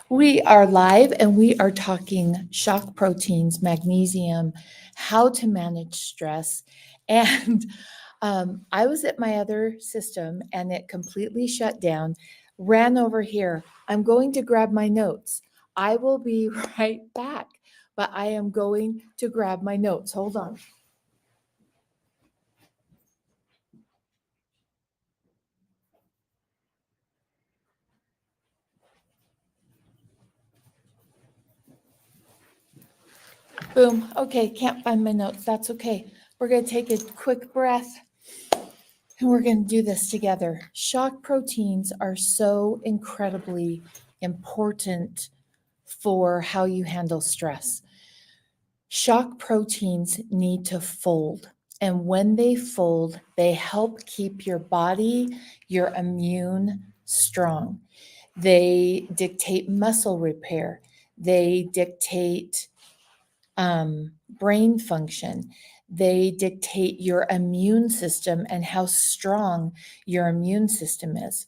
We are live and we are talking shock proteins, magnesium, how to manage stress. And I was at my other system and it completely shut down, ran over here. I'm going to grab my notes. I will be right back, but I am going to grab my notes. Hold on. Boom. Okay, can't find my notes. That's okay. We're going to take a quick breath and we're going to do this together. Shock proteins are so incredibly important for how you handle stress. Shock proteins need to fold. And when they fold, they help keep your body, your immune strong. They dictate muscle repair. They dictate brain function. They dictate your immune system and how strong your immune system is.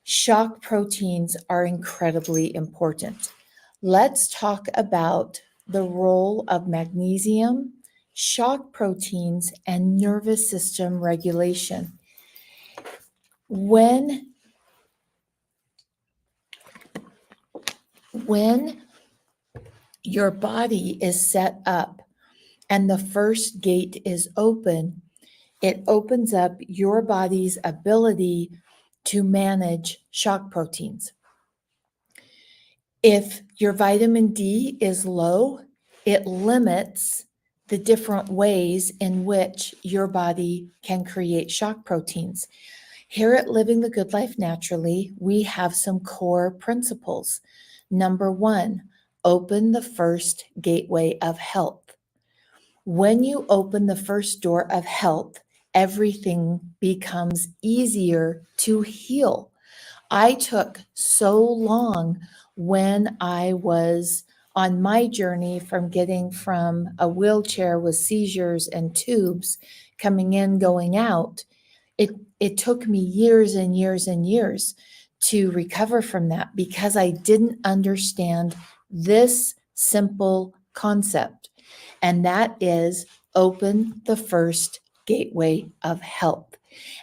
Shock proteins are incredibly important. Let's talk about the role of magnesium, shock proteins, and nervous system regulation. When your body is set up and the first gate is open, it opens up your body's ability to manage shock proteins. If your vitamin D is low, it limits the different ways in which your body can create shock proteins. Here at Living the Good Life Naturally, we have some core principles. Number one, open the first gateway of health. When you open the first door of health, everything becomes easier to heal. I took so long when I was on my journey from getting from a wheelchair with seizures and tubes coming in, going out. It took me years and years and years to recover from that because I didn't understand this simple concept. And that is open the first gateway of health.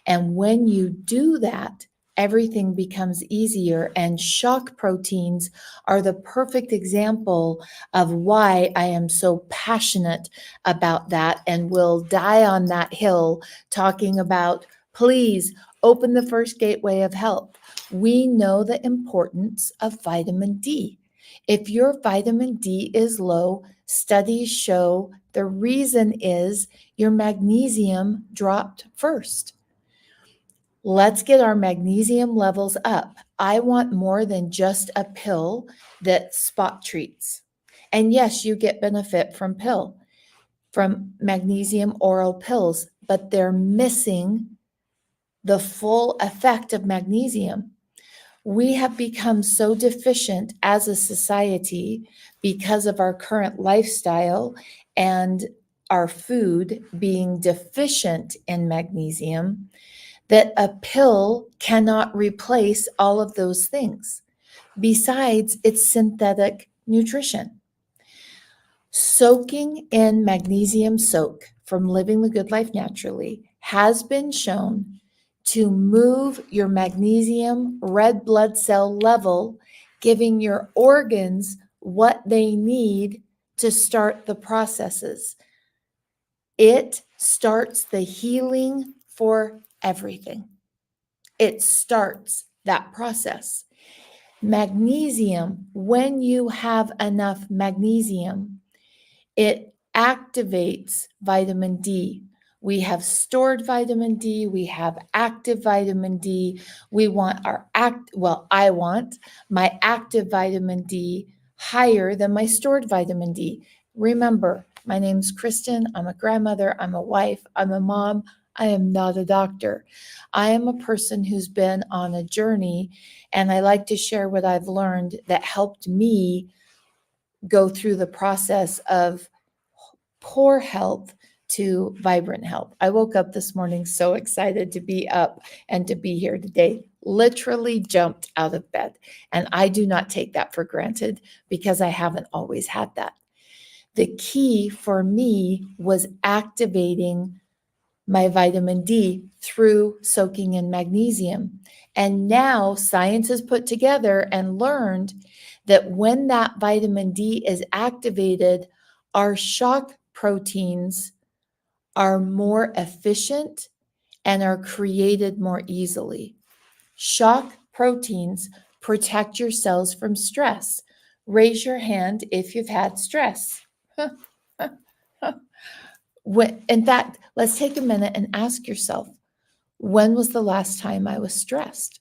And when you do that, everything becomes easier. And shock proteins are the perfect example of why I am so passionate about that and will die on that hill talking about, please open the first gateway of health. We know the importance of vitamin D. If your vitamin D is low, studies show the reason is your magnesium dropped first. Let's get our magnesium levels up. I want more than just a pill that spot treats. And yes, you get benefit from magnesium oral pills, but they're missing the full effect of magnesium. We have become so deficient as a society because of our current lifestyle and our food being deficient in magnesium that a pill cannot replace all of those things. Besides, it's synthetic nutrition. Soaking in magnesium soak from Living the Good Life Naturally has been shown to move your magnesium red blood cell level, giving your organs what they need to start the processes. It starts the healing for everything. It starts that process. Magnesium, when you have enough magnesium, it activates vitamin D. We have stored vitamin D. We have active vitamin D. I want my active vitamin D higher than my stored vitamin D. Remember, my name's Kristen. I'm a grandmother. I'm a wife. I'm a mom. I am not a doctor. I am a person who's been on a journey, and I like to share what I've learned that helped me go through the process of poor health to vibrant health. I woke up this morning so excited to be up and to be here today. literally jumped out of bed. And I do not take that for granted because I haven't always had that. The key for me was activating my vitamin D through soaking in magnesium. And now science has put together and learned that when that vitamin D is activated, our shock proteins are more efficient and are created more easily. Shock proteins protect your cells from stress. Raise your hand if you've had stress. In fact, let's take a minute and ask yourself, when was the last time I was stressed?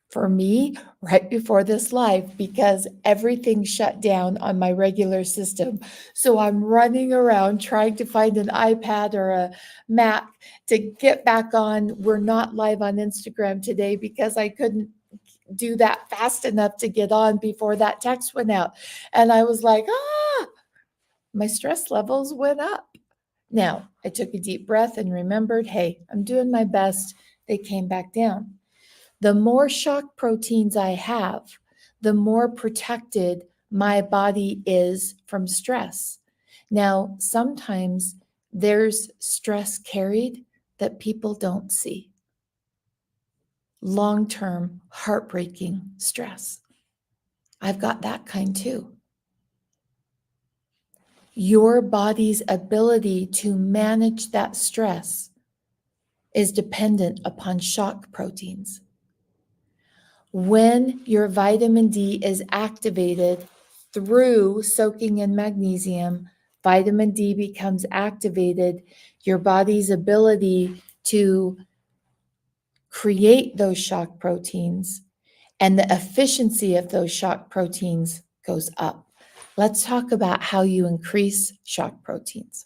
For me, right before this live, because everything shut down on my regular system. So I'm running around trying to find an iPad or a Mac to get back on. We're not live on Instagram today because I couldn't do that fast enough to get on before that text went out. And I was like, my stress levels went up. Now, I took a deep breath and remembered, hey, I'm doing my best. They came back down. The more shock proteins I have, the more protected my body is from stress. Now, sometimes there's stress carried that people don't see. Long-term, heartbreaking stress. I've got that kind too. Your body's ability to manage that stress is dependent upon shock proteins. When your vitamin D is activated through soaking in magnesium, vitamin D becomes activated. Your body's ability to create those shock proteins and the efficiency of those shock proteins goes up. Let's talk about how you increase shock proteins.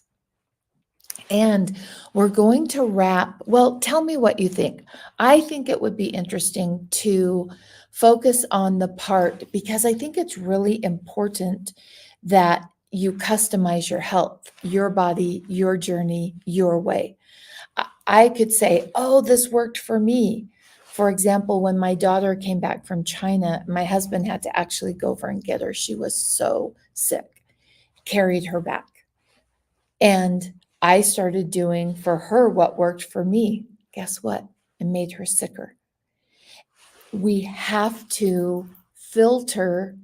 And we're going to wrap, well, tell me what you think. I think it would be interesting to focus on the part, because I think it's really important that you customize your health, your body, your journey, your way. I could say, oh, this worked for me. For example, when my daughter came back from China, my husband had to actually go over and get her. She was so sick, carried her back. And I started doing for her what worked for me. Guess what? It made her sicker. We have to filter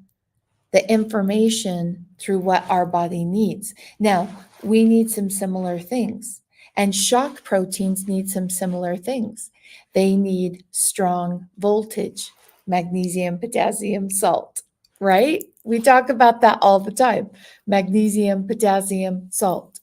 the information through what our body needs. Now, we need some similar things, and shock proteins need some similar things. They need strong voltage, magnesium, potassium, salt, right? We talk about that all the time. Magnesium, potassium, salt.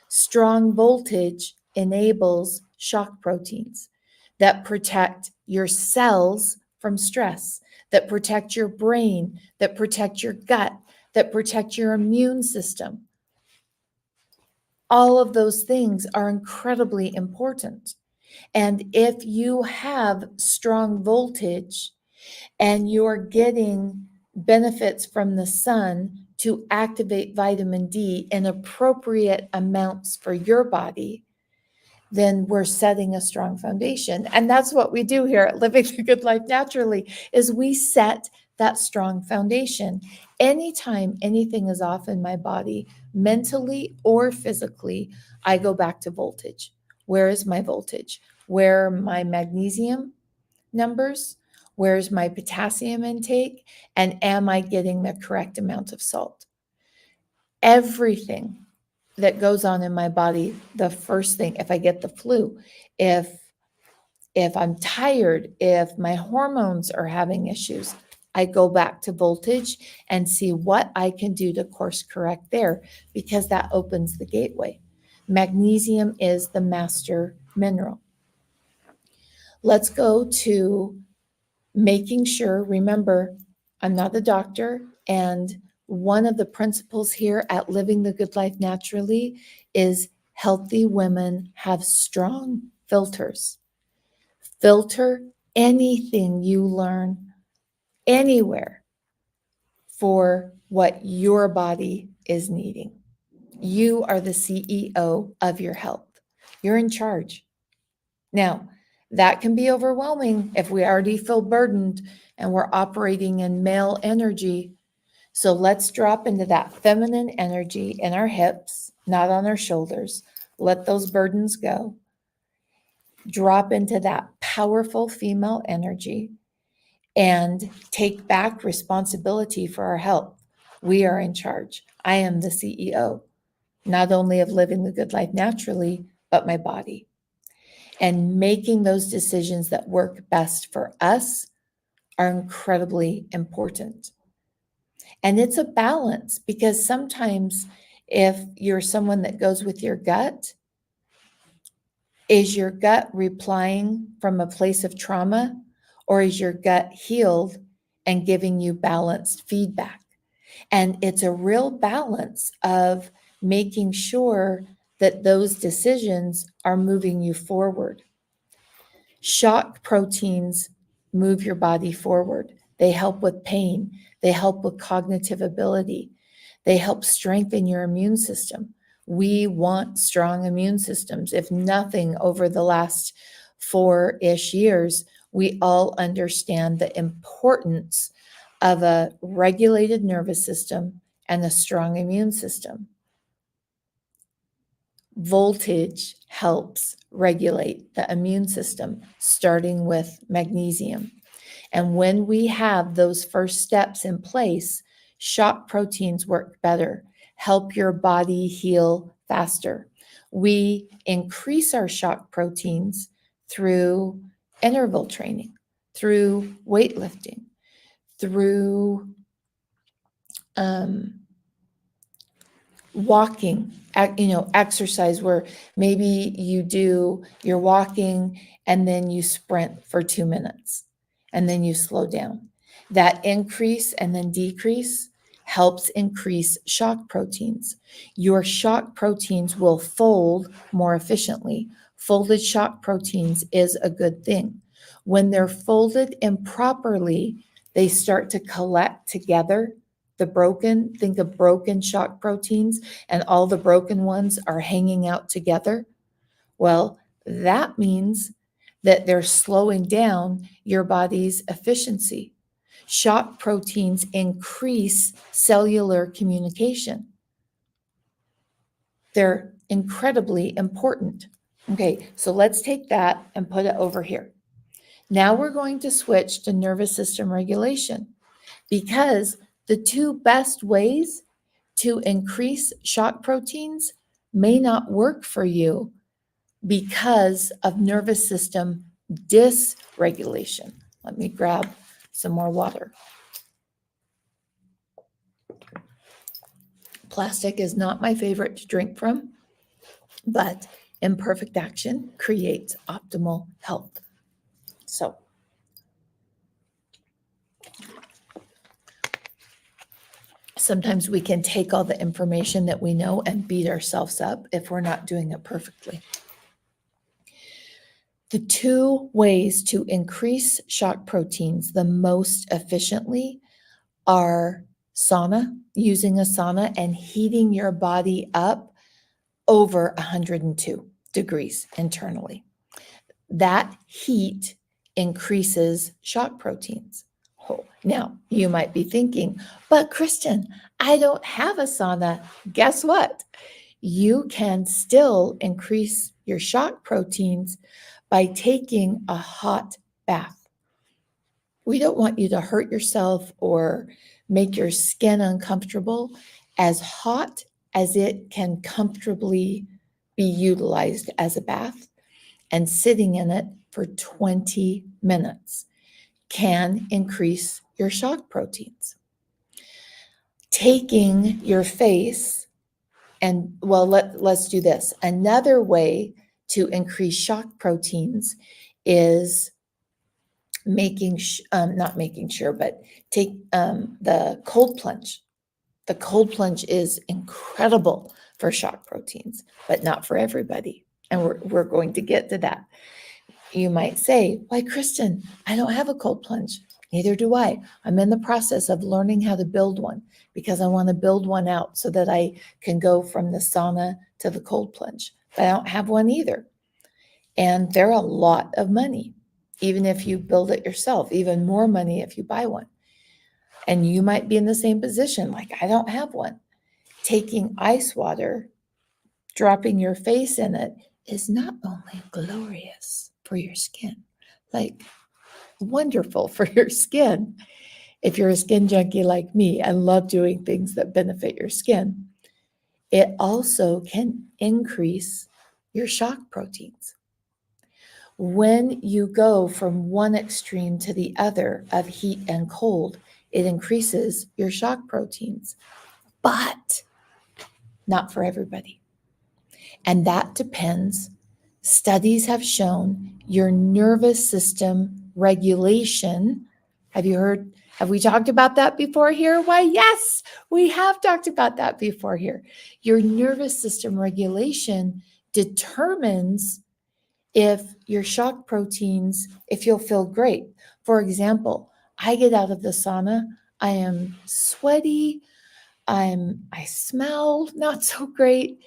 Strong voltage enables shock proteins that protect your cells from stress, that protect your brain, that protect your gut, that protect your immune system. All of those things are incredibly important. And if you have strong voltage and you're getting benefits from the sun to activate vitamin D in appropriate amounts for your body, then we're setting a strong foundation. And that's what we do here at Living the Good Life Naturally, is we set that strong foundation. Anytime anything is off in my body, mentally or physically, I go back to voltage. Where is my voltage? Where are my magnesium numbers? Where's my potassium intake? And am I getting the correct amount of salt? Everything that goes on in my body, the first thing, if I get the flu, if I'm tired, if my hormones are having issues, I go back to voltage and see what I can do to course correct there, because that opens the gateway. Magnesium is the master mineral. Let's go to making sure, remember, I'm not a doctor, and one of the principles here at Living the Good Life Naturally is healthy women have strong filters. Filter anything you learn anywhere for what your body is needing. You are the CEO of your health. You're in charge. Now, That can be overwhelming if we already feel burdened and we're operating in male energy. So let's drop into that feminine energy in our hips, not on our shoulders. Let those burdens go. Drop into that powerful female energy and take back responsibility for our health. We are in charge. I am the CEO, not only of living the good life naturally, but my body. And making those decisions that work best for us are incredibly important. And it's a balance, because sometimes if you're someone that goes with your gut, is your gut replying from a place of trauma, or is your gut healed and giving you balanced feedback? And it's a real balance of making sure that those decisions are moving you forward. Shock proteins move your body forward. They help with pain. They help with cognitive ability. They help strengthen your immune system. We want strong immune systems. If nothing, over the last 4-ish years, we all understand the importance of a regulated nervous system and a strong immune system. Voltage helps regulate the immune system, starting with magnesium. And when we have those first steps in place, shock proteins work better, help your body heal faster. We increase our shock proteins through interval training, through weightlifting, through walking, exercise, where maybe you're walking and then you sprint for 2 minutes and then you slow down. That increase and then decrease helps increase shock proteins. Your shock proteins will fold more efficiently. Folded shock proteins is a good thing. When they're folded improperly, they start to collect together. Think of broken shock proteins, and all the broken ones are hanging out together. Well, that means that they're slowing down your body's efficiency. Shock proteins increase cellular communication. They're incredibly important. Okay, so let's take that and put it over here. Now we're going to switch to nervous system regulation, because the two best ways to increase shock proteins may not work for you because of nervous system dysregulation. Let me grab some more water. Plastic is not my favorite to drink from, but imperfect action creates optimal health. So, sometimes we can take all the information that we know and beat ourselves up if we're not doing it perfectly. The two ways to increase shock proteins the most efficiently are using a sauna and heating your body up over 102 degrees internally. That heat increases shock proteins. Now, you might be thinking, but Kristen, I don't have a sauna. Guess what? You can still increase your shock proteins by taking a hot bath. We don't want you to hurt yourself or make your skin uncomfortable. As hot as it can comfortably be utilized as a bath, and sitting in it for 20 minutes can increase your shock proteins. Taking your face and, let's do this. Another way to increase shock proteins is take the cold plunge. The cold plunge is incredible for shock proteins, but not for everybody. And we're going to get to that. You might say, why, Kristen, I don't have a cold plunge. Neither do I. I'm in the process of learning how to build one, because I want to build one out so that I can go from the sauna to the cold plunge. But I don't have one either. And they're a lot of money, even if you build it yourself, even more money if you buy one. And you might be in the same position, like I don't have one. Taking ice water, dropping your face in it is not only glorious for your skin, like wonderful for your skin. If you're a skin junkie like me and love doing things that benefit your skin, it also can increase your shock proteins. When you go from one extreme to the other of heat and cold, it increases your shock proteins, but not for everybody. And that depends. Studies have shown your nervous system regulation. Have we talked about that before here? Why, yes, we have talked about that before here. Your nervous system regulation determines if your shock proteins, if you'll feel great. For example, I get out of the sauna, I am sweaty, I smell not so great,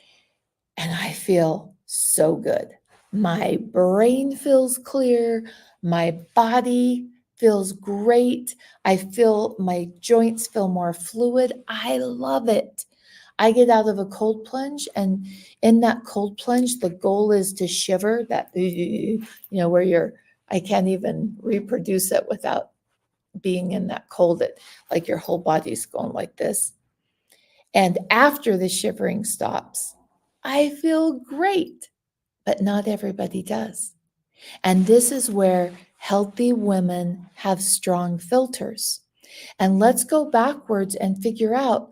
and I feel so good. My brain feels clear, my body feels great. I feel my joints feel more fluid. I love it. I get out of a cold plunge, and in that cold plunge, the goal is to shiver that, where I can't even reproduce it without being in that cold, like your whole body's going like this. And after the shivering stops, I feel great, but not everybody does. And this is where healthy women have strong filters. And let's go backwards and figure out,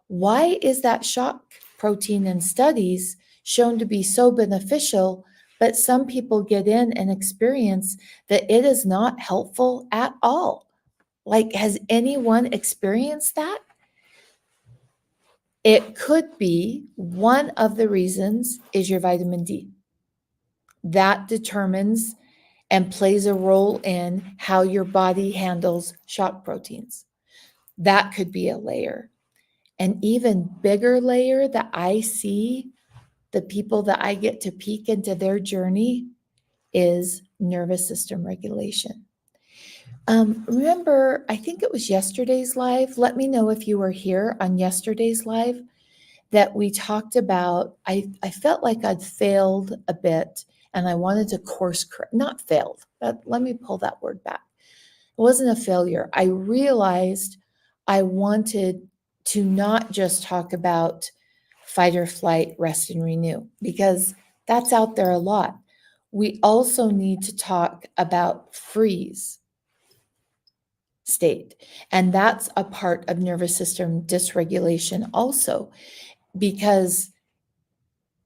why is that shock protein in studies shown to be so beneficial, but some people get in and experience that it is not helpful at all? Like, has anyone experienced that? It could be one of the reasons is your vitamin D. That determines and plays a role in how your body handles shock proteins. That could be a layer. An even bigger layer that I see, the people that I get to peek into their journey, is nervous system regulation. Remember, I think it was yesterday's live. Let me know if you were here on yesterday's live, that we talked about. I felt like I'd failed a bit and I wanted to course correct, not failed, but let me pull that word back. It wasn't a failure. I realized I wanted to not just talk about fight or flight, rest and renew, because that's out there a lot. We also need to talk about freeze state. And that's a part of nervous system dysregulation also, because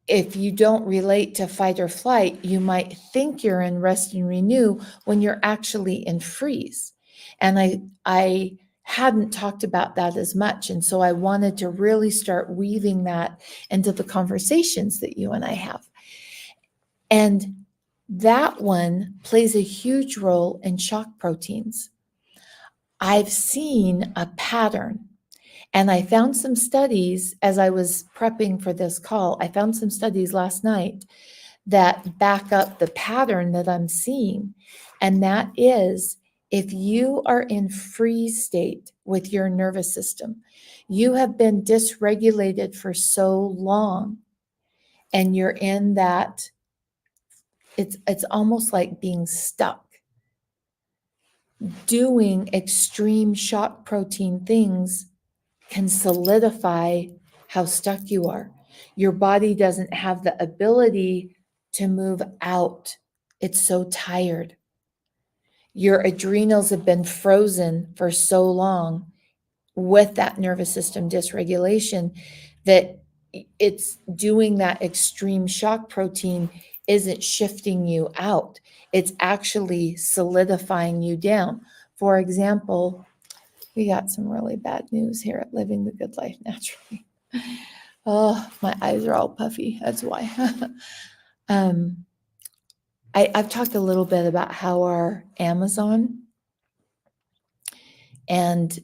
if you don't relate to fight or flight, you might think you're in rest and renew when you're actually in freeze. And I hadn't talked about that as much. And so I wanted to really start weaving that into the conversations that you and I have. And that one plays a huge role in shock proteins. I've seen a pattern. And I found some studies as I was prepping for this call. I found some studies last night that back up the pattern that I'm seeing. And that is, if you are in freeze state with your nervous system, you have been dysregulated for so long, and you're in that, it's almost like being stuck. Doing extreme shock protein things can solidify how stuck you are. Your body doesn't have the ability to move out. It's so tired. Your adrenals have been frozen for so long with that nervous system dysregulation that it's doing that extreme shock protein isn't shifting you out. It's actually solidifying you down. For example, we got some really bad news here at Living the Good Life Naturally. Oh, my eyes are all puffy. That's why. I've talked a little bit about how our Amazon, and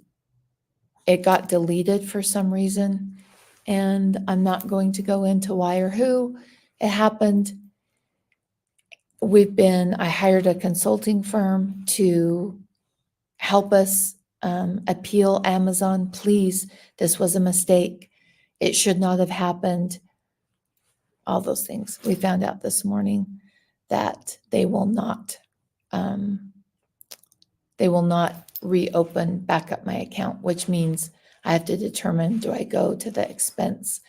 it got deleted for some reason. And I'm not going to go into why or who. It happened. I hired a consulting firm to help us appeal Amazon. Please, this was a mistake. It should not have happened. All those things. We found out this morning that they will not reopen back up my account, which means I have to determine, do I go to the expense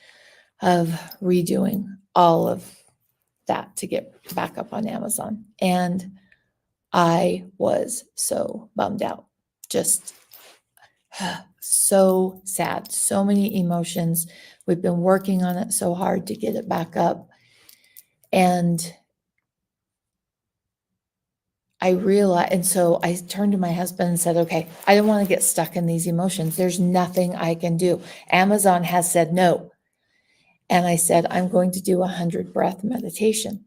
of redoing all of that to get back up on Amazon? And I was so bummed out, just so sad, so many emotions. We've been working on it so hard to get it back up. And so I turned to my husband and said, okay, I don't want to get stuck in these emotions. There's nothing I can do. Amazon has said no. And I said, I'm going to do 100 breath meditation.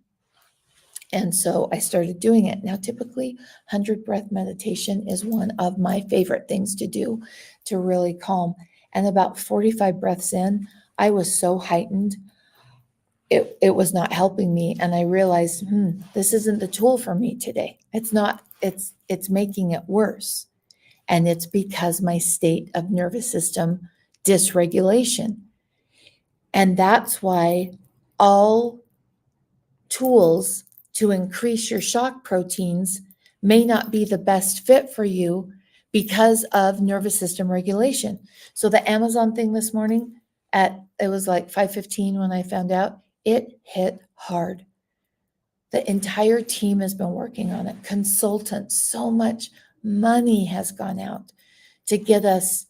And so I started doing it. Now, typically 100 breath meditation is one of my favorite things to do to really calm. And about 45 breaths in, I was so heightened. It was not helping me. And I realized, this isn't the tool for me today. It's not, it's making it worse. And it's because my state of nervous system dysregulation. And that's why all tools to increase your shock proteins may not be the best fit for you because of nervous system regulation. So the Amazon thing this morning it was like 5:15 when I found out, it hit hard. The entire team has been working on it. Consultants, so much money has gone out to get us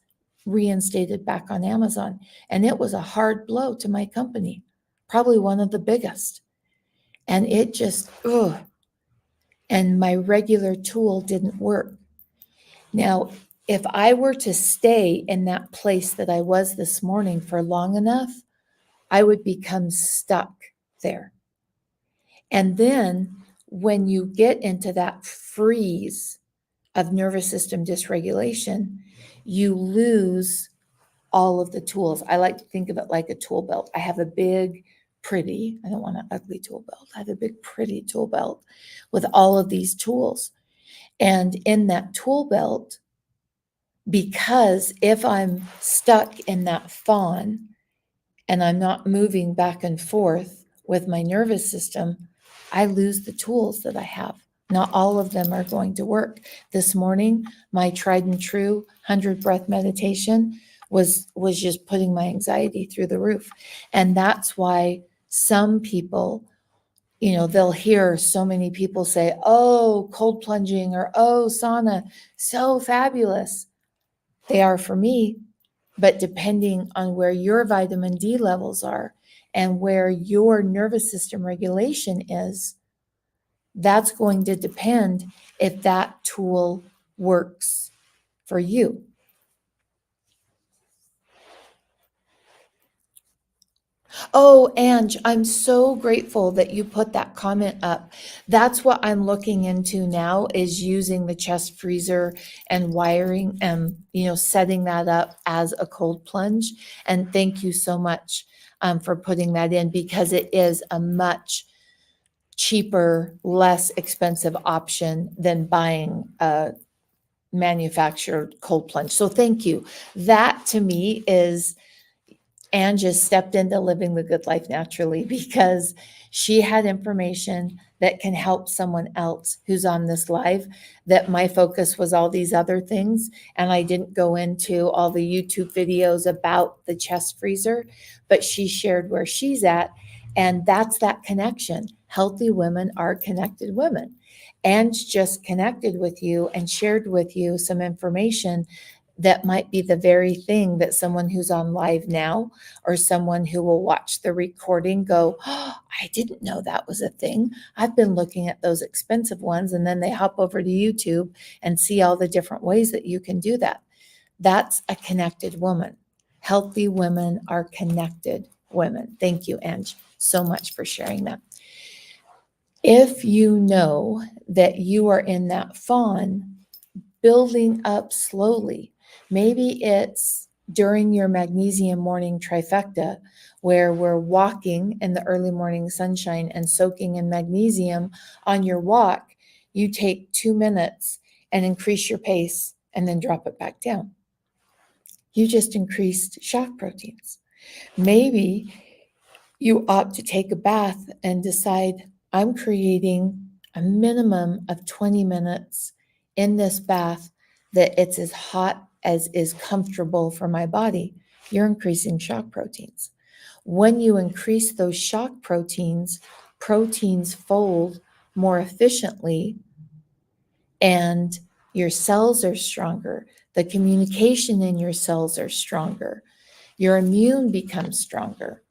reinstated back on Amazon. And it was a hard blow to my company, probably one of the biggest. And it just, and my regular tool didn't work. Now, if I were to stay in that place that I was this morning for long enough, I would become stuck there. And then when you get into that freeze of nervous system dysregulation, you lose all of the tools. I like to think of it like a tool belt. I have a big, pretty, I don't want an ugly tool belt. I have a big, pretty tool belt with all of these tools. And in that tool belt, because if I'm stuck in that fawn and I'm not moving back and forth with my nervous system, I lose the tools that I have. Not all of them are going to work. This morning, my tried and true 100 breath meditation was just putting my anxiety through the roof. And that's why some people, they'll hear so many people say, oh, cold plunging or oh, sauna, so fabulous. They are for me, but depending on where your vitamin D levels are and where your nervous system regulation is, that's going to depend if that tool works for you. Oh, Ange, I'm so grateful that you put that comment up. That's what I'm looking into now, is using the chest freezer and wiring and, setting that up as a cold plunge. And thank you so much for putting that in, because it is a much cheaper, less expensive option than buying a manufactured cold plunge. So thank you. That to me is, Anne just stepped into living the good life naturally, because she had information that can help someone else who's on this live. That my focus was all these other things, and I didn't go into all the YouTube videos about the chest freezer, but she shared where she's at. And that's that connection. Healthy women are connected women. Anne's just connected with you and shared with you some information that might be the very thing that someone who's on live now, or someone who will watch the recording go, oh, I didn't know that was a thing. I've been looking at those expensive ones. And then they hop over to YouTube and see all the different ways that you can do that. That's a connected woman. Healthy women are connected women. Thank you, Ange, so much for sharing that. If you know that you are in that fawn, building up slowly, maybe it's during your magnesium morning trifecta, where we're walking in the early morning sunshine and soaking in magnesium on your walk, you take 2 minutes and increase your pace and then drop it back down. You just increased shock proteins. Maybe you opt to take a bath and decide, I'm creating a minimum of 20 minutes in this bath that it's as hot as is comfortable for my body. You're increasing shock proteins. When you increase those shock proteins, proteins fold more efficiently and your cells are stronger. The communication in your cells are stronger. Your immune becomes stronger.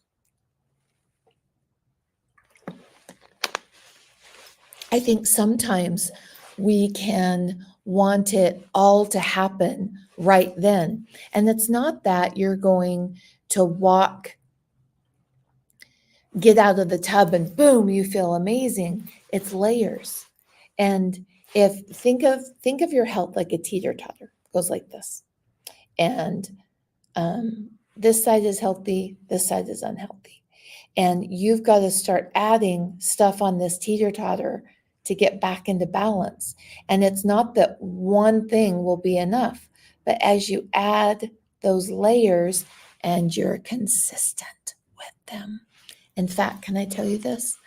I think sometimes we can want it all to happen right then. And it's not that you're going to walk, get out of the tub and boom, you feel amazing. It's layers. And if think of your health like a teeter-totter. It goes like this. And this side is healthy, this side is unhealthy. And you've got to start adding stuff on this teeter-totter to get back into balance. And it's not that one thing will be enough, but as you add those layers and you're consistent with them. In fact, can I tell you this?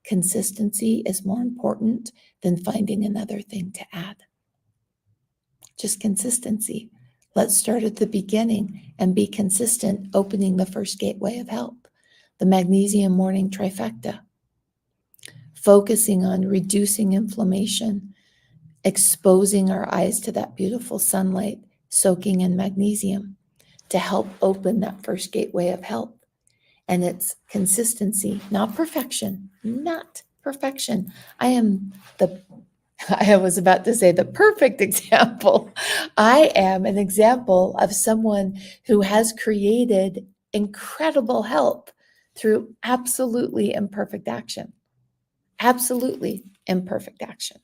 Consistency is more important than finding another thing to add. Just consistency. Let's start at the beginning and be consistent, opening the first gateway of health, the magnesium morning trifecta. Focusing on reducing inflammation, exposing our eyes to that beautiful sunlight, soaking in magnesium to help open that first gateway of health. And it's consistency, not perfection, not perfection. I was about to say the perfect example. I am an example of someone who has created incredible health through absolutely imperfect action. Absolutely imperfect action.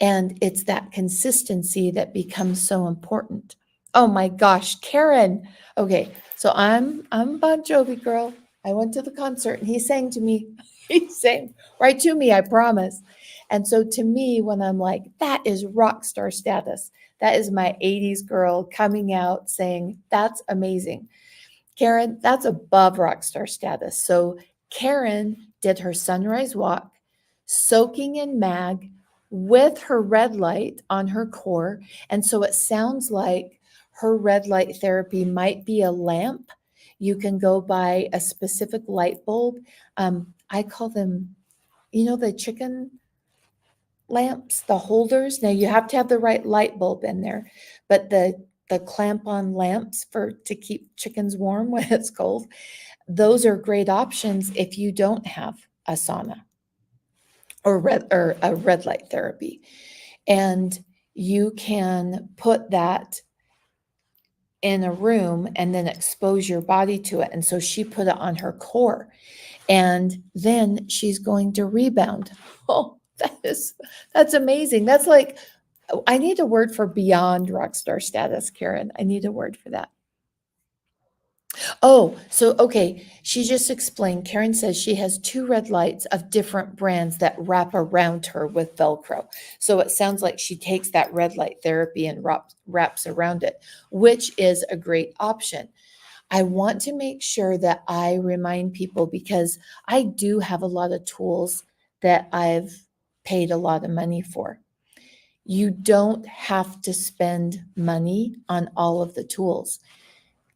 And it's that consistency that becomes so important. Oh my gosh, Karen. Okay, so I'm Bon Jovi girl. I went to the concert and he sang to me. He sang right to me, I promise. And so to me, when I'm like, that is rock star status. That is my 80s girl coming out saying, that's amazing. Karen, that's above rock star status. So Karen did her sunrise walk, soaking in mag with her red light on her core. And so it sounds like her red light therapy might be a lamp. You can go buy a specific light bulb. I call them, the chicken lamps, the holders. Now you have to have the right light bulb in there, but the clamp on lamps to keep chickens warm when it's cold, those are great options if you don't have a sauna or a red light therapy. And you can put that in a room and then expose your body to it. And so she put it on her core, and then she's going to rebound. Oh, that's amazing. That's like, I need a word for beyond rockstar status, Karen. I need a word for that. Oh, so okay. She just explained. Karen says she has 2 red lights of different brands that wrap around her with Velcro. So it sounds like she takes that red light therapy and wraps around it, which is a great option. I want to make sure that I remind people, because I do have a lot of tools that I've paid a lot of money for. You don't have to spend money on all of the tools.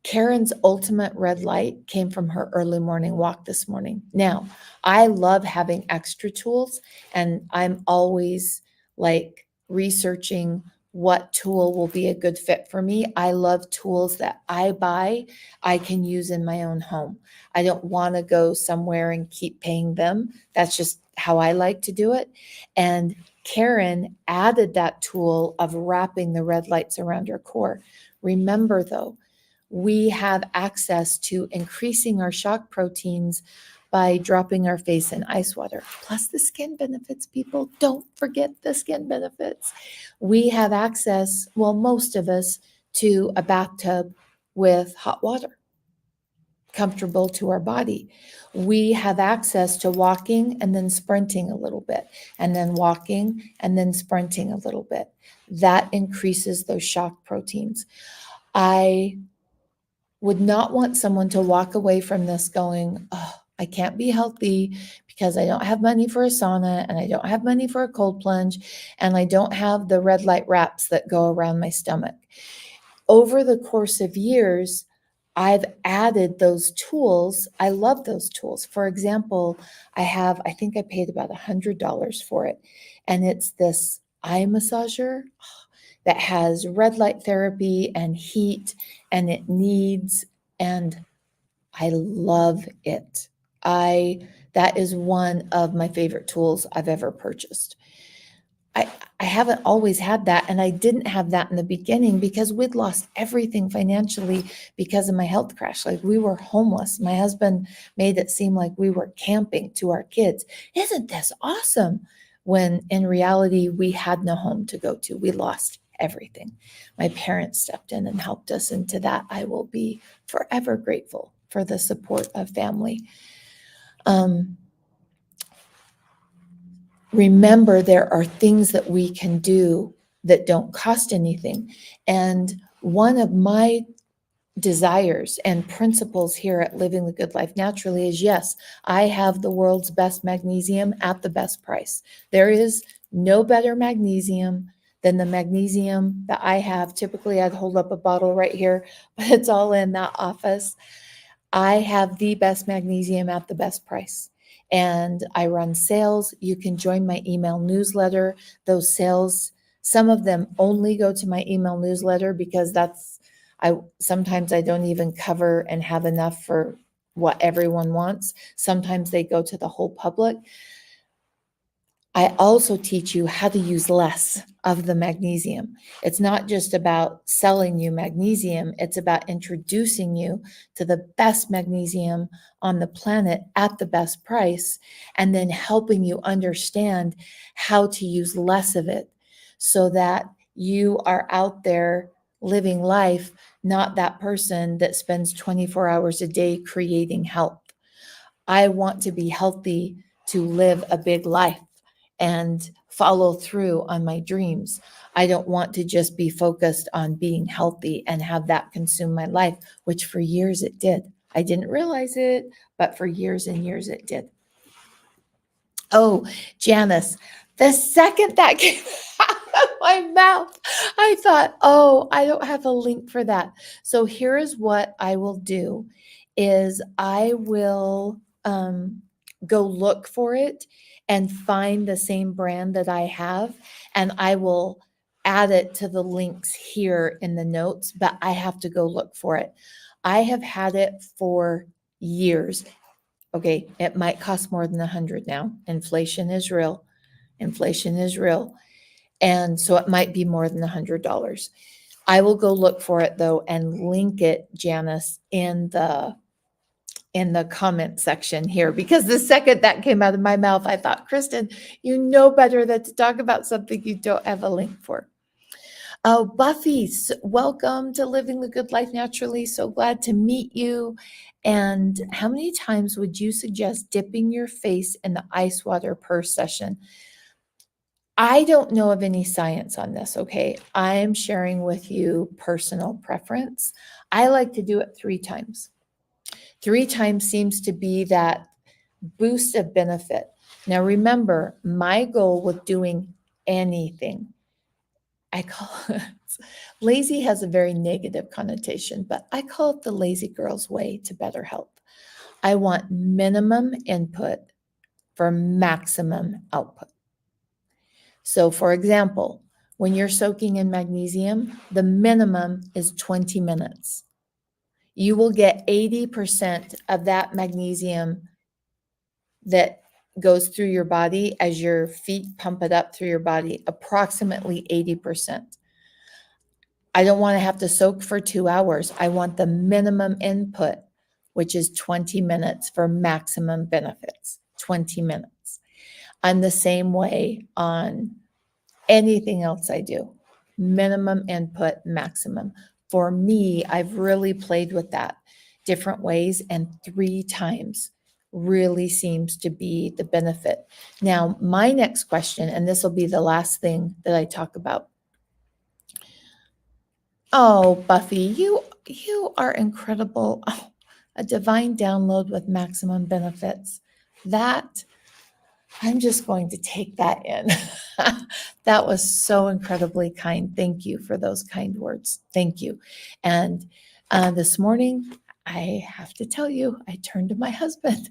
Karen's ultimate red light came from her early morning walk this morning. Now, I love having extra tools, and I'm always like researching what tool will be a good fit for me. I love tools that I buy, I can use in my own home. I don't want to go somewhere and keep paying them. That's just how I like to do it. And Karen added that tool of wrapping the red lights around her core. Remember though, we have access to increasing our shock proteins by dropping our face in ice water, plus the skin benefits. People, don't forget the skin benefits. We have access, well, most of us, to a bathtub with hot water, comfortable to our body. We have access to walking and then sprinting a little bit, and then walking and then sprinting a little bit. That increases those shock proteins. I would not want someone to walk away from this going, oh, I can't be healthy because I don't have money for a sauna, and I don't have money for a cold plunge, and I don't have the red light wraps that go around my stomach. Over the course of years, I've added those tools. I love those tools. For example, I think I paid about $100 for it. And it's this eye massager that has red light therapy and heat, and it needs, and I love it. That is one of my favorite tools I've ever purchased. I haven't always had that, and I didn't have that in the beginning because we'd lost everything financially because of my health crash. Like, we were homeless. My husband made it seem like we were camping to our kids. Isn't this awesome? When in reality, we had no home to go to. We lost everything. My parents stepped in and helped us, and to that I will be forever grateful for the support of family. Remember, there are things that we can do that don't cost anything. And one of my desires and principles here at Living the Good Life Naturally is, yes, I have the world's best magnesium at the best price. There is no better magnesium than the magnesium that I have. Typically, I'd hold up a bottle right here, but it's all in that office. I have the best magnesium at the best price. And I run sales. You can join my email newsletter. Those sales, some of them only go to my email newsletter because sometimes I don't even cover and have enough for what everyone wants. Sometimes they go to the whole public. I also teach you how to use less of the magnesium. It's not just about selling you magnesium, it's about introducing you to the best magnesium on the planet at the best price, and then helping you understand how to use less of it so that you are out there living life, not that person that spends 24 hours a day creating health. I want to be healthy to live a big life and follow through on my dreams. I don't want to just be focused on being healthy and have that consume my life, which for years it did. I didn't realize it, but for years and years it did. Oh, Janice, the second that came out of my mouth, I thought, oh, I don't have a link for that. So here is what I will do is I will go look for it and find the same brand that I have, and I will add it to the links here in the notes, but I have to go look for it. I have had it for years. Okay, it might cost more than 100 now. Inflation is real. Inflation is real. And so it might be more than $100. I will go look for it though and link it, Janice, in the comment section here, because the second that came out of my mouth, I thought, Kristen, you know better than to talk about something you don't have a link for. Oh, Buffy, welcome to Living the Good Life Naturally. So glad to meet you. And how many times would you suggest dipping your face in the ice water per session? I don't know of any science on this, okay? I am sharing with you personal preference. I like to do it 3 times. 3 times seems to be that boost of benefit. Now, remember, my goal with doing anything, I call it, lazy has a very negative connotation, but I call it the lazy girl's way to better health. I want minimum input for maximum output. So, for example, when you're soaking in magnesium, the minimum is 20 minutes. You will get 80% of that magnesium that goes through your body as your feet pump it up through your body, approximately 80%. I don't want to have to soak for 2 hours. I want the minimum input, which is 20 minutes for maximum benefits, 20 minutes. I'm the same way on anything else I do. Minimum input, maximum. for me, I've really played with that different ways, and 3 times really seems to be the benefit. Now, my next question, and this will be the last thing that I talk about. Oh, Buffy, you are incredible. Oh, a divine download with maximum benefits. That I'm just going to take that in. That was so incredibly kind. Thank you for those kind words. Thank you. And this morning, I have to tell you, I turned to my husband.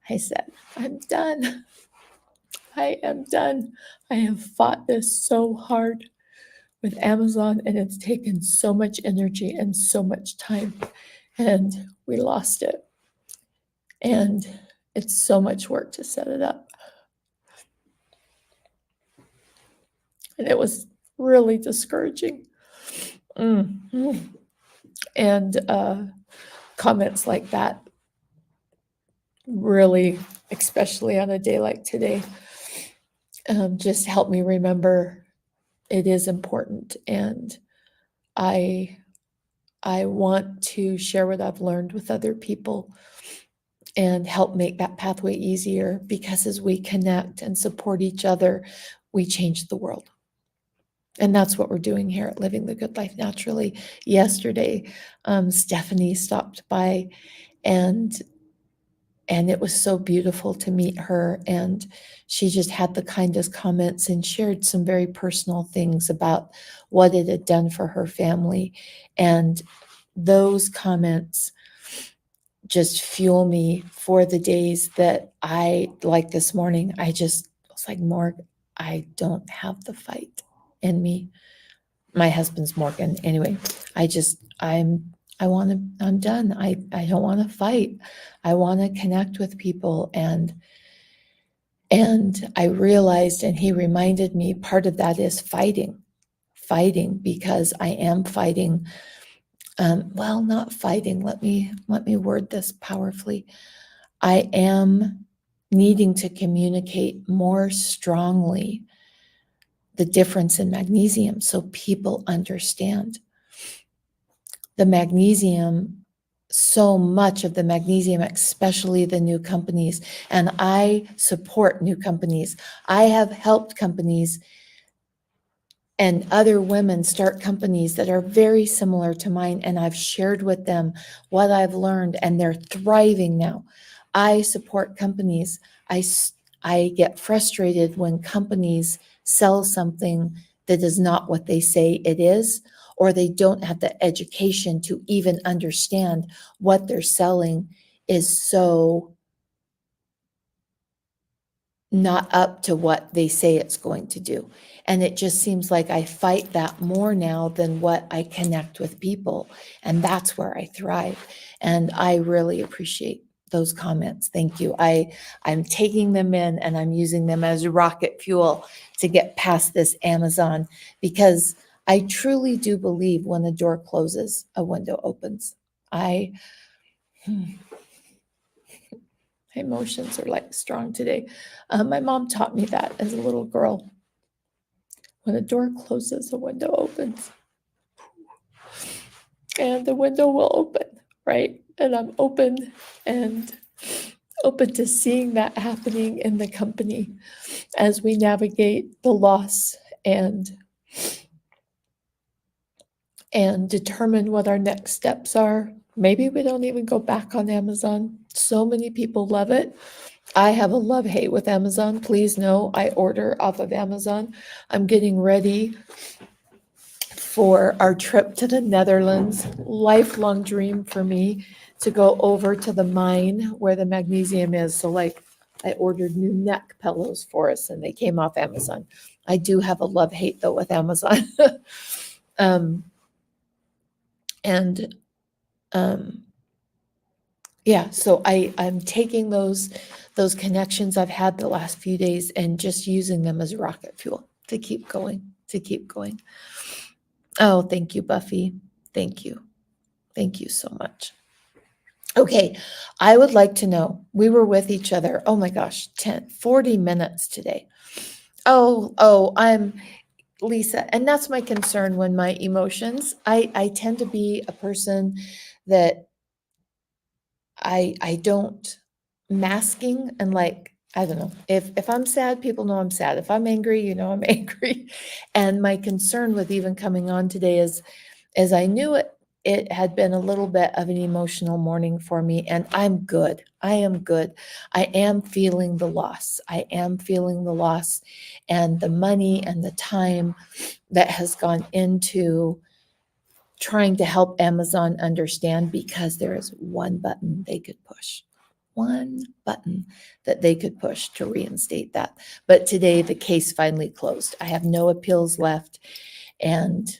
I said, I'm done. I am done. I have fought this so hard with Amazon, and it's taken so much energy and so much time, and we lost it. And it's so much work to set it up. And it was really discouraging. And comments like that really, especially on a day like today, just help me remember it is important. And I want to share what I've learned with other people and help make that pathway easier, because as we connect and support each other, we change the world. And that's what we're doing here at Living the Good Life Naturally. Yesterday, Stephanie stopped by, and it was so beautiful to meet her. And she just had the kindest comments and shared some very personal things about what it had done for her family. And those comments just fuel me for the days that like this morning, I just was like, Morg, I don't have the fight in me. My husband's Morgan. Anyway, I'm done. I don't want to fight. I want to connect with people. And I realized, and he reminded me, part of that is fighting, because I am fighting. Well, not fighting. Let me word this powerfully. I am needing to communicate more strongly the difference in magnesium so people understand. The magnesium, so much of the magnesium, especially the new companies, and I support new companies. I have helped companies and other women start companies that are very similar to mine, and I've shared with them what I've learned, and they're thriving now. I support companies. I get frustrated when companies sell something that is not what they say it is, or they don't have the education to even understand what they're selling is so not up to what they say it's going to do. And it just seems like I fight that more now than what I connect with people. And that's where I thrive. And I really appreciate those comments. Thank you. I'm taking them in, and I'm using them as rocket fuel to get past this Amazon, because I truly do believe when a door closes, a window opens. My emotions are like strong today. My mom taught me that as a little girl. When a door closes, a window opens. And the window will open, right? And I'm open to seeing that happening in the company as we navigate the loss and determine what our next steps are. Maybe we don't even go back on Amazon. So many people love it. I have a love-hate with Amazon. Please know I order off of Amazon. I'm getting ready for our trip to the Netherlands. Lifelong dream for me to go over to the mine where the magnesium is. So like I ordered new neck pillows for us, and they came off Amazon. I do have a love-hate though with Amazon. Yeah, so I'm taking those connections I've had the last few days and just using them as rocket fuel to keep going. Oh, thank you, Buffy. Thank you. Thank you so much. Okay, I would like to know, we were with each other, oh my gosh, 40 minutes today. Oh, Lisa, and that's my concern when my emotions, I tend to be a person that I don't masking and like, I don't know, if I'm sad, people know I'm sad. If I'm angry, I'm angry. And my concern with even coming on today is, as I knew it had been a little bit of an emotional morning for me, and I'm good. I am good. I am feeling the loss. I am feeling the loss and the money and the time that has gone into trying to help Amazon understand, because there is one button they could push. One button that they could push to reinstate that. But today the case finally closed. I have no appeals left, and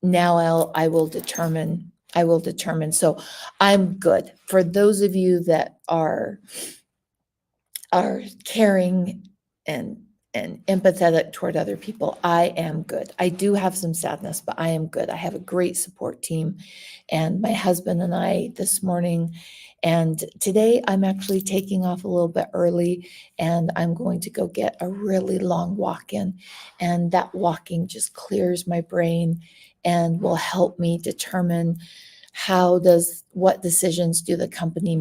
now I will determine. So I'm good. For those of you that are caring and empathetic toward other people, I am good. I do have some sadness, but I am good. I have a great support team, and my husband and I this morning. And today I'm actually taking off a little bit early, and I'm going to go get a really long walk in. And that walking just clears my brain and will help me determine what decisions does the company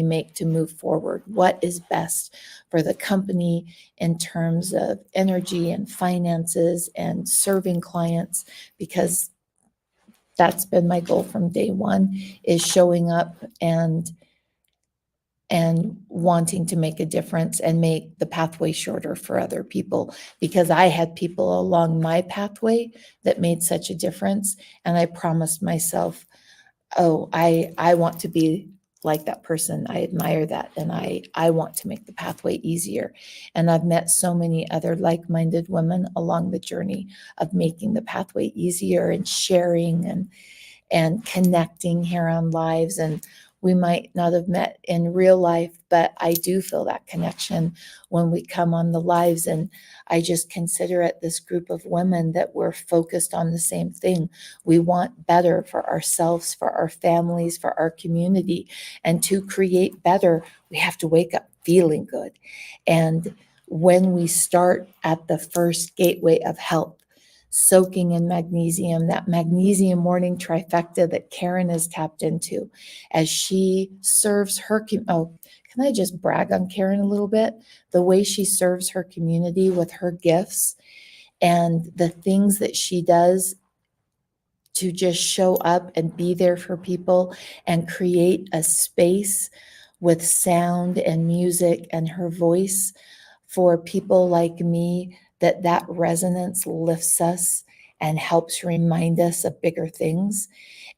make to move forward? What is best for the company in terms of energy and finances and serving clients? Because that's been my goal from day one, is showing up and wanting to make a difference and make the pathway shorter for other people, because I had people along my pathway that made such a difference. And I promised myself, oh, I want to be like that person. I admire that. And I want to make the pathway easier. And I've met so many other like-minded women along the journey of making the pathway easier and sharing and connecting here on lives. And we might not have met in real life, but I do feel that connection when we come on the lives. And I just consider it this group of women that we're focused on the same thing. We want better for ourselves, for our families, for our community. And to create better, we have to wake up feeling good. And when we start at the first gateway of health, soaking in magnesium, that magnesium morning trifecta that Karen has tapped into as she serves her. Oh, can I just brag on Karen a little bit? The way she serves her community with her gifts and the things that she does to just show up and be there for people and create a space with sound and music and her voice for people like me, that resonance lifts us and helps remind us of bigger things.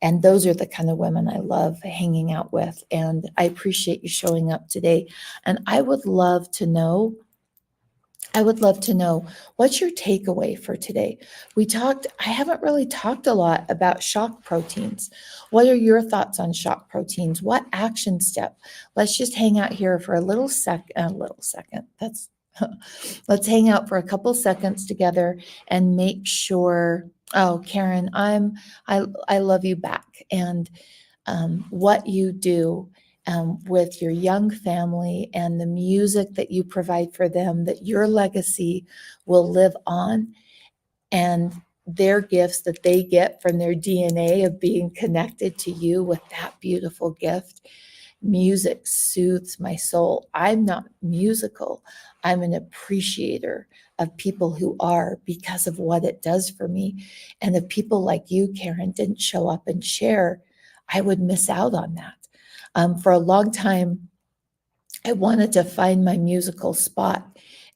And those are the kind of women I love hanging out with. And I appreciate you showing up today. And I would love to know what's your takeaway for today. I haven't really talked a lot about shock proteins. What are your thoughts on shock proteins? What action step? Let's just hang out here for a little second. Let's hang out for a couple seconds together and make sure. Oh, Karen, I love you back. And what you do with your young family and the music that you provide for them, that your legacy will live on, and their gifts that they get from their DNA of being connected to you with that beautiful gift. Music soothes my soul. I'm not musical. I'm an appreciator of people who are, because of what it does for me. And if people like you, Karen, didn't show up and share, I would miss out on that. For a long time, I wanted to find my musical spot,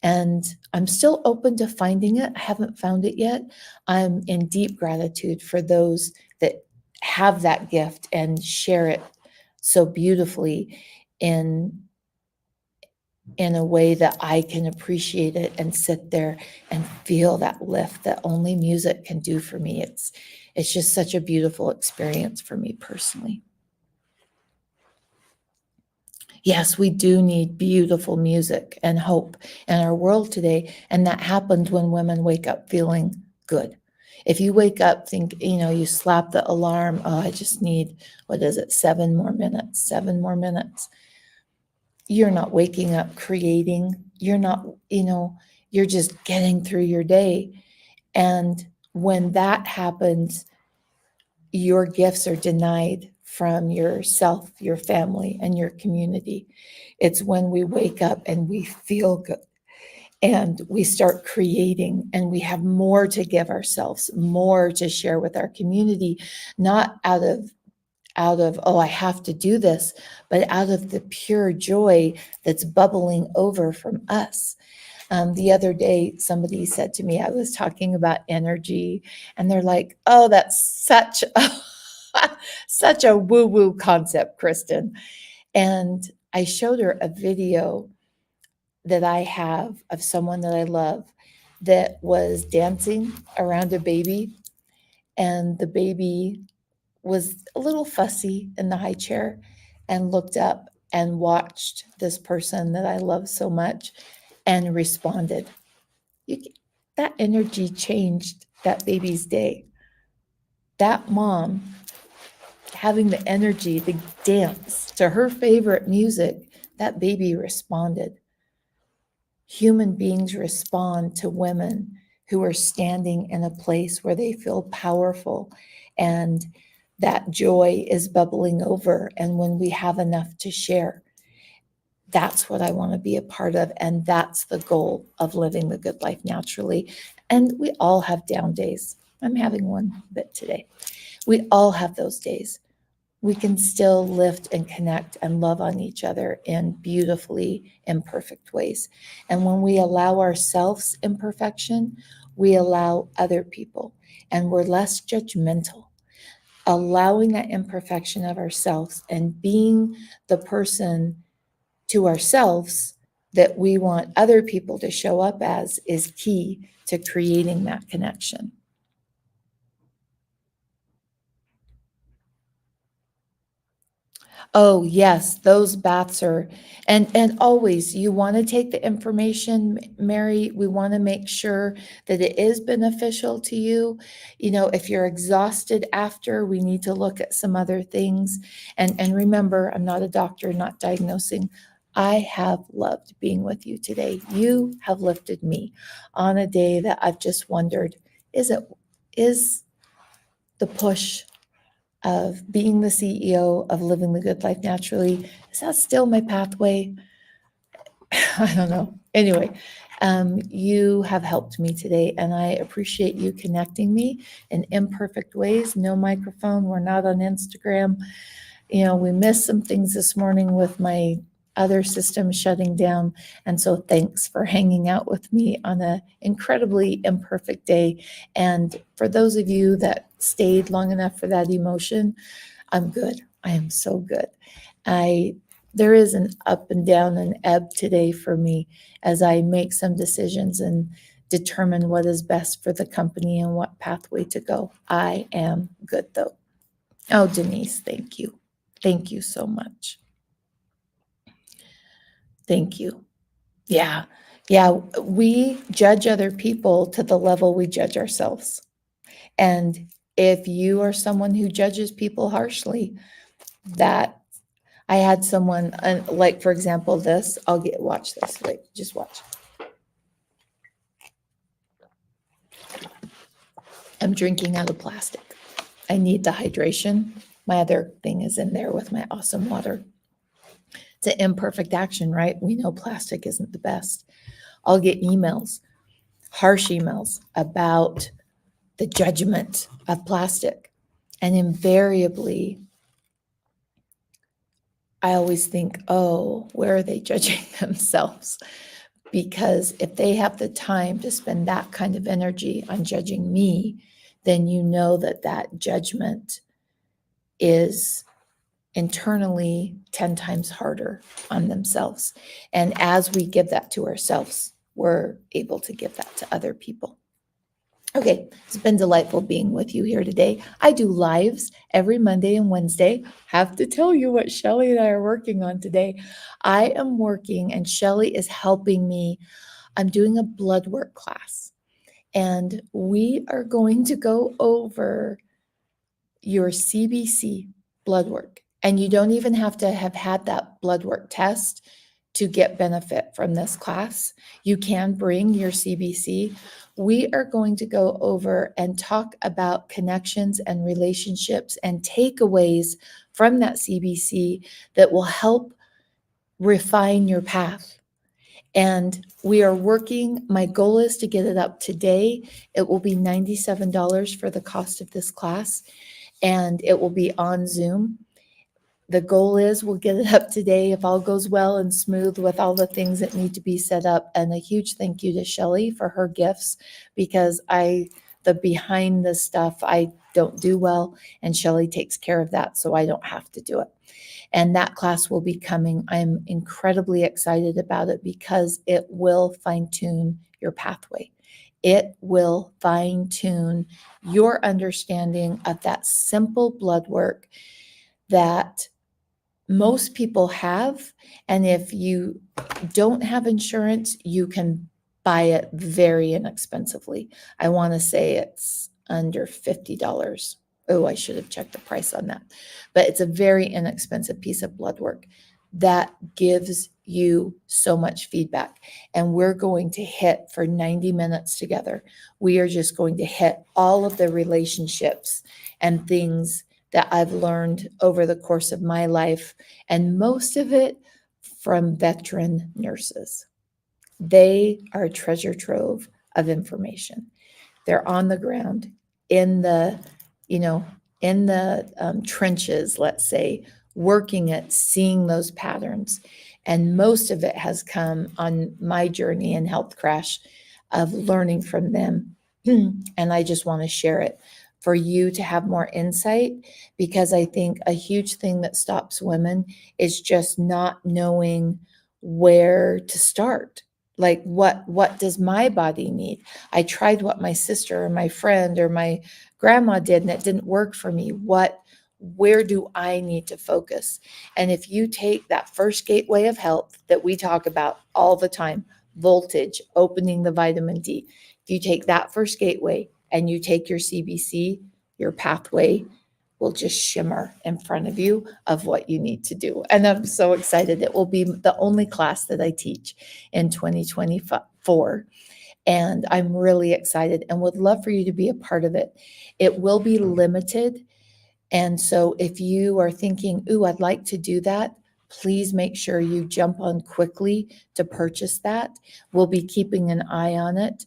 and I'm still open to finding it. I haven't found it yet. I'm in deep gratitude for those that have that gift and share it so beautifully in a way that I can appreciate it and sit there and feel that lift that only music can do for me. It's just such a beautiful experience for me personally. Yes, we do need beautiful music and hope in our world today. And that happens when women wake up feeling good. If you wake up, you slap the alarm, oh, I just need, 7 more minutes, 7 more minutes. You're not waking up creating. You're not You're just getting through your day. And when that happens, your gifts are denied from yourself, your family, and your community. It's when we wake up and we feel good and we start creating and we have more to give ourselves, more to share with our community, not out of oh, I have to do this, but out of the pure joy that's bubbling over from us. The other day, somebody said to me, I was talking about energy, and they're like, "Oh, that's such a woo-woo concept, Kristen." And I showed her a video that I have of someone that I love that was dancing around a baby, and the baby was a little fussy in the high chair and looked up and watched this person that I love so much and responded. You, that energy changed that baby's day. That mom having the energy to dance to her favorite music, that baby responded. Human beings respond to women who are standing in a place where they feel powerful and that joy is bubbling over. And when we have enough to share, that's what I want to be a part of. And that's the goal of living the good life naturally. And we all have down days. I'm having one bit today. We all have those days. We can still lift and connect and love on each other in beautifully imperfect ways. And when we allow ourselves imperfection, we allow other people, and we're less judgmental. Allowing that imperfection of ourselves and being the person to ourselves that we want other people to show up as is key to creating that connection. Oh, yes, those baths are, and always you want to take the information, Mary. We want to make sure that it is beneficial to you. You know, if you're exhausted after, we need to look at some other things. And remember, I'm not a doctor, not diagnosing. I have loved being with you today. You have lifted me on a day that I've just wondered, is the push of being the CEO of Living the Good Life Naturally, is that still my pathway? I don't know. Anyway, you have helped me today, and I appreciate you connecting me in imperfect ways. No microphone. We're not on Instagram. You know, we missed some things this morning with my other system shutting down. And so thanks for hanging out with me on an incredibly imperfect day. And for those of you that stayed long enough for that emotion, I'm good. I am so good. There is an up and down and ebb today for me as I make some decisions and determine what is best for the company and what pathway to go. I am good though. Oh, Denise, thank you. Thank you so much. Thank you. Yeah. Yeah. We judge other people to the level we judge ourselves. And if you are someone who judges people harshly, that I had someone, like, for example, this, watch this. Wait, just watch. I'm drinking out of plastic. I need the hydration. My other thing is in there with my awesome water. It's an imperfect action, right? We know plastic isn't the best. I'll get emails, harsh emails about the judgment of plastic. And invariably, I always think, oh, where are they judging themselves? Because if they have the time to spend that kind of energy on judging me, then you know that that judgment is internally 10 times harder on themselves. And as we give that to ourselves, we're able to give that to other people. Okay, it's been delightful being with you here today. I do lives every Monday and Wednesday. Have to tell you what Shelly and I are working on today. I am working, and Shelly is helping me. I'm doing a blood work class, and we are going to go over your CBC blood work. And you don't even have to have had that blood work test. to get benefit from this class. You can bring your CBC. We are going to go over and talk about connections and relationships and takeaways from that CBC that will help refine your path. And we are working, my goal is to get it up today. It will be $97 for the cost of this class, and it will be on Zoom. The goal is we'll get it up today if all goes well and smooth with all the things that need to be set up. And a huge thank you to Shelly for her gifts, because the behind the stuff I don't do well, and Shelly takes care of that, so I don't have to do it. And that class will be coming. I'm incredibly excited about it because it will fine tune your pathway. It will fine tune your understanding of that simple blood work that most people have. And if you don't have insurance, you can buy it very inexpensively. I want to say it's under $50. Oh, I should have checked the price on that. But it's a very inexpensive piece of blood work that gives you so much feedback. And we're going to hit for 90 minutes together. We are just going to hit all of the relationships and things that I've learned over the course of my life, and most of it from veteran nurses. They are a treasure trove of information. They're on the ground in the, trenches, let's say, working at seeing those patterns. And most of it has come on my journey in Health Crash of learning from them. And I just want to share it for you to have more insight, because I think a huge thing that stops women is just not knowing where to start. Like, what does my body need? I tried what my sister or my friend or my grandma did, and it didn't work for me. Where do I need to focus? And if you take that first gateway of health that we talk about all the time, voltage, opening the vitamin D, if you take that first gateway and you take your CBC, your pathway will just shimmer in front of you of what you need to do. And I'm so excited. It will be the only class that I teach in 2024. And I'm really excited and would love for you to be a part of it. It will be limited. And so if you are thinking, ooh, I'd like to do that, please make sure you jump on quickly to purchase that. We'll be keeping an eye on it.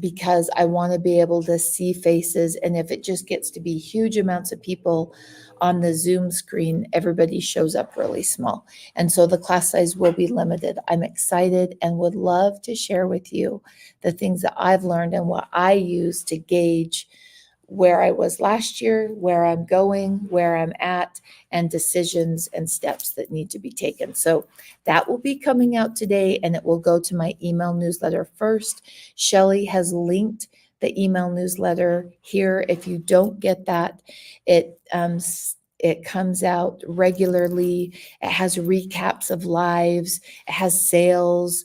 Because I want to be able to see faces. And if it just gets to be huge amounts of people on the Zoom screen, everybody shows up really small. And so the class size will be limited. I'm excited and would love to share with you the things that I've learned and what I use to gauge where I was last year, where I'm going, where I'm at, and decisions and steps that need to be taken. So that will be coming out today, and it will go to my email newsletter first. Shelly has linked the email newsletter here. If you don't get that, it comes out regularly. It has recaps of lives. It has sales.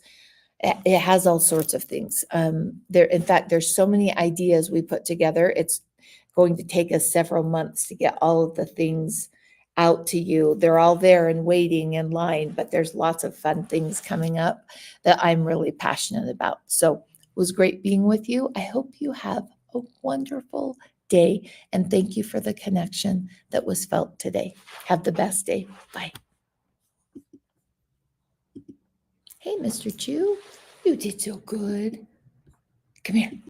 It has all sorts of things. In fact, there's so many ideas we put together. It's going to take us several months to get all of the things out to you. They're all there and waiting in line, but there's lots of fun things coming up that I'm really passionate about. So it was great being with you. I hope you have a wonderful day, and thank you for the connection that was felt today. Have the best day. Bye. Hey, Mr. Chu, you did so good. Come here.